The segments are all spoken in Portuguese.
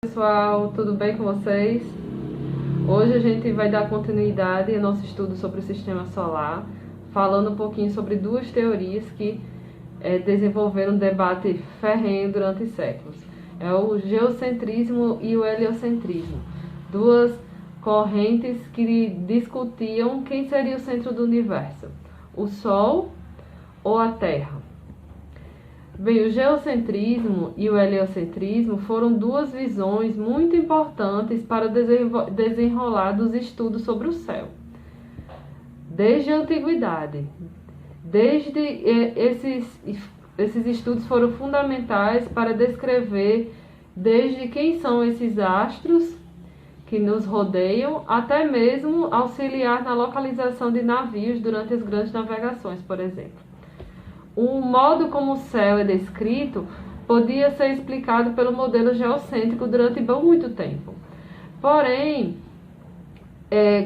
Pessoal, tudo bem com vocês? Hoje a gente vai dar continuidade ao nosso estudo sobre o sistema solar, falando um pouquinho sobre duas teorias que desenvolveram um debate ferrenho durante séculos. É o geocentrismo e o heliocentrismo, duas correntes que discutiam quem seria o centro do universo, o Sol ou a Terra. Bem, o geocentrismo e o heliocentrismo foram duas visões muito importantes para o desenrolar dos estudos sobre o céu. Desde a antiguidade, esses estudos foram fundamentais para descrever desde quem são esses astros que nos rodeiam, até mesmo auxiliar na localização de navios durante as grandes navegações, por exemplo. O modo como o céu é descrito podia ser explicado pelo modelo geocêntrico durante muito tempo. Porém,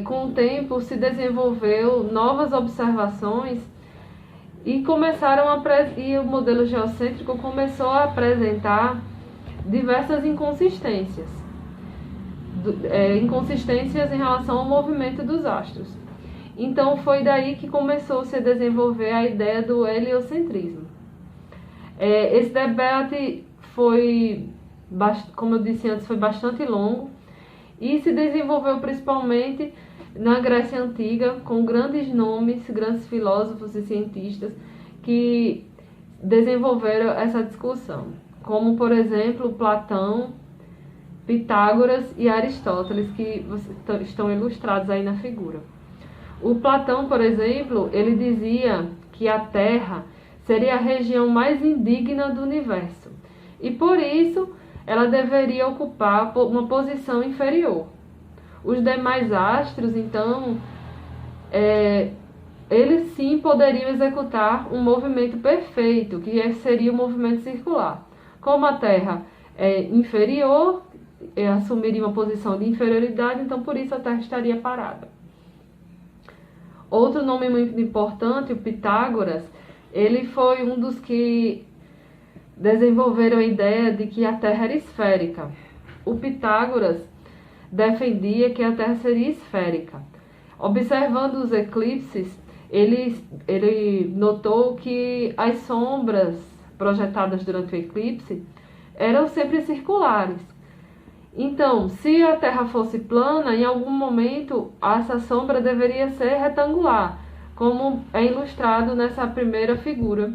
com o tempo se desenvolveu novas observações e o modelo geocêntrico começou a apresentar diversas inconsistências. Inconsistências em relação ao movimento dos astros. Então foi daí que começou a se desenvolver a ideia do heliocentrismo. Esse debate foi, como eu disse antes, foi bastante longo e se desenvolveu principalmente na Grécia Antiga, com grandes nomes, grandes filósofos e cientistas que desenvolveram essa discussão, como por exemplo Platão, Pitágoras e Aristóteles, que estão ilustrados aí na figura. O Platão, por exemplo, ele dizia que a Terra seria a região mais indigna do universo e por isso ela deveria ocupar uma posição inferior. Os demais astros, então, eles sim poderiam executar um movimento perfeito, que seria o movimento circular. Como a Terra é inferior, assumiria uma posição de inferioridade, então por isso a Terra estaria parada. Outro nome muito importante, o Pitágoras, ele foi um dos que desenvolveram a ideia de que a Terra era esférica. O Pitágoras defendia que a Terra seria esférica. Observando os eclipses, ele notou que as sombras projetadas durante o eclipse eram sempre circulares. Então, se a Terra fosse plana, em algum momento essa sombra deveria ser retangular, como é ilustrado nessa primeira figura.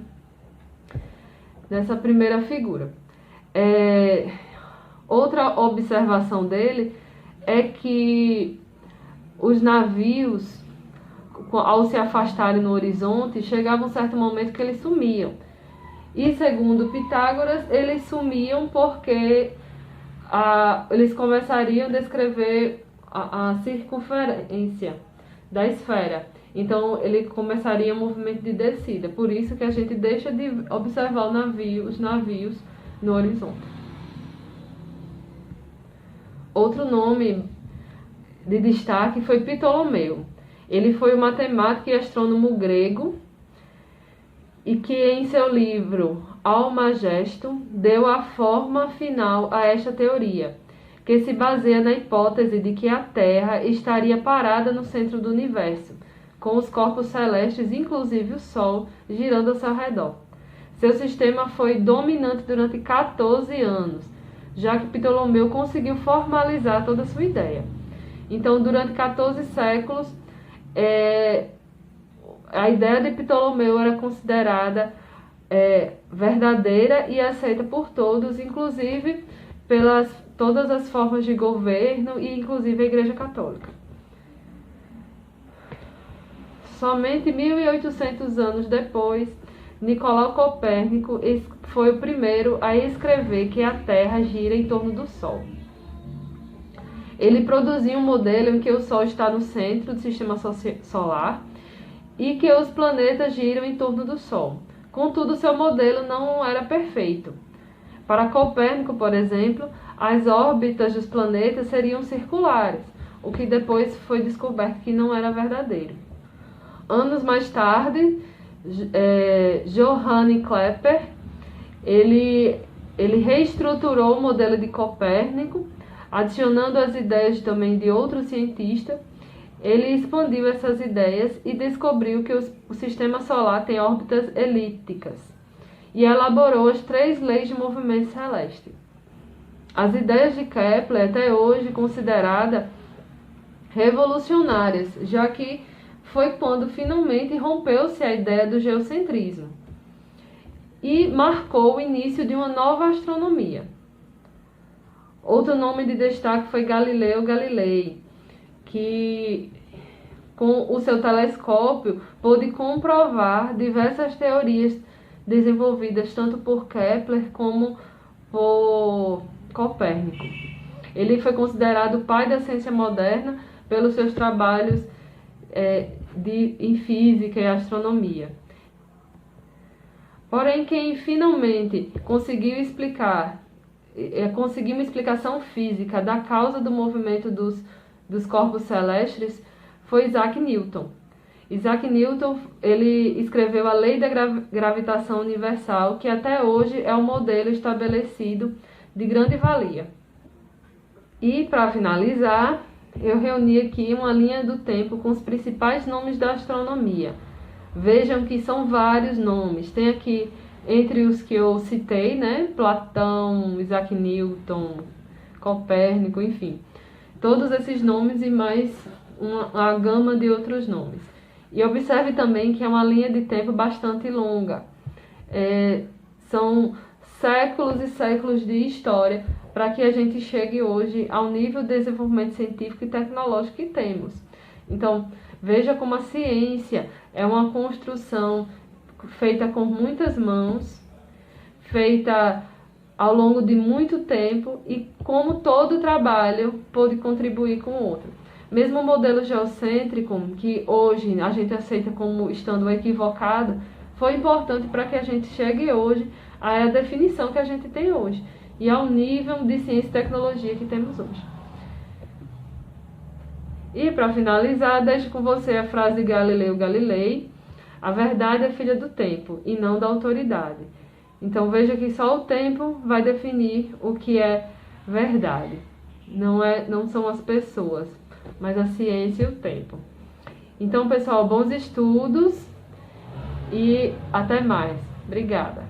Outra observação dele é que os navios, ao se afastarem no horizonte, chegava um certo momento que eles sumiam. E segundo Pitágoras, eles sumiam porque eles começariam a descrever a circunferência da esfera. Então, ele começaria um movimento de descida. Por isso que a gente deixa de observar os navios no horizonte. Outro nome de destaque foi Ptolomeu. Ele foi um matemático e astrônomo grego e que em seu livro Almagesto deu a forma final a esta teoria, que se baseia na hipótese de que a Terra estaria parada no centro do universo, com os corpos celestes, inclusive o Sol, girando ao seu redor. Seu sistema foi dominante durante 14 anos, já que Ptolomeu conseguiu formalizar toda a sua ideia. Então, durante 14 séculos, a ideia de Ptolomeu era considerada verdadeira e aceita por todos, inclusive pelas todas as formas de governo e inclusive a Igreja Católica. Somente 1800 anos depois, Nicolau Copérnico foi o primeiro a escrever que a Terra gira em torno do Sol. Ele produziu um modelo em que o Sol está no centro do sistema solar e que os planetas giram em torno do Sol. Contudo, seu modelo não era perfeito. Para Copérnico, por exemplo, as órbitas dos planetas seriam circulares, o que depois foi descoberto que não era verdadeiro. Anos mais tarde, Johannes Kepler, ele ele reestruturou o modelo de Copérnico, adicionando as ideias também de outro cientista. Ele expandiu essas ideias e descobriu que o sistema solar tem órbitas elípticas e elaborou as 3 leis de movimento celeste. As ideias de Kepler, até hoje consideradas revolucionárias, já que foi quando finalmente rompeu-se a ideia do geocentrismo e marcou o início de uma nova astronomia. Outro nome de destaque foi Galileu Galilei, que com o seu telescópio pôde comprovar diversas teorias desenvolvidas tanto por Kepler como por Copérnico. Ele foi considerado o pai da ciência moderna pelos seus trabalhos em física e astronomia. Porém, quem finalmente conseguiu uma explicação física da causa do movimento dos corpos celestes foi Isaac Newton. Isaac Newton, ele escreveu a Lei da Gravitação Universal, que até hoje é um modelo estabelecido de grande valia. E, para finalizar, eu reuni aqui uma linha do tempo com os principais nomes da astronomia. Vejam que são vários nomes. Tem aqui, entre os que eu citei, né? Platão, Isaac Newton, Copérnico, enfim. Todos esses nomes e mais uma gama de outros nomes. E observe também que é uma linha de tempo bastante longa. São séculos e séculos de história para que a gente chegue hoje ao nível de desenvolvimento científico e tecnológico que temos. Então, veja como a ciência é uma construção feita com muitas mãos, feita ao longo de muito tempo e como todo trabalho pode contribuir com o outro. Mesmo o modelo geocêntrico, que hoje a gente aceita como estando equivocado, foi importante para que a gente chegue hoje à definição que a gente tem hoje e ao nível de ciência e tecnologia que temos hoje. E para finalizar, deixo com você a frase de Galileu Galilei: a verdade é filha do tempo e não da autoridade. Então veja que só o tempo vai definir o que é verdade. Não são as pessoas, mas a ciência e o tempo. Então, pessoal, bons estudos e até mais. Obrigada.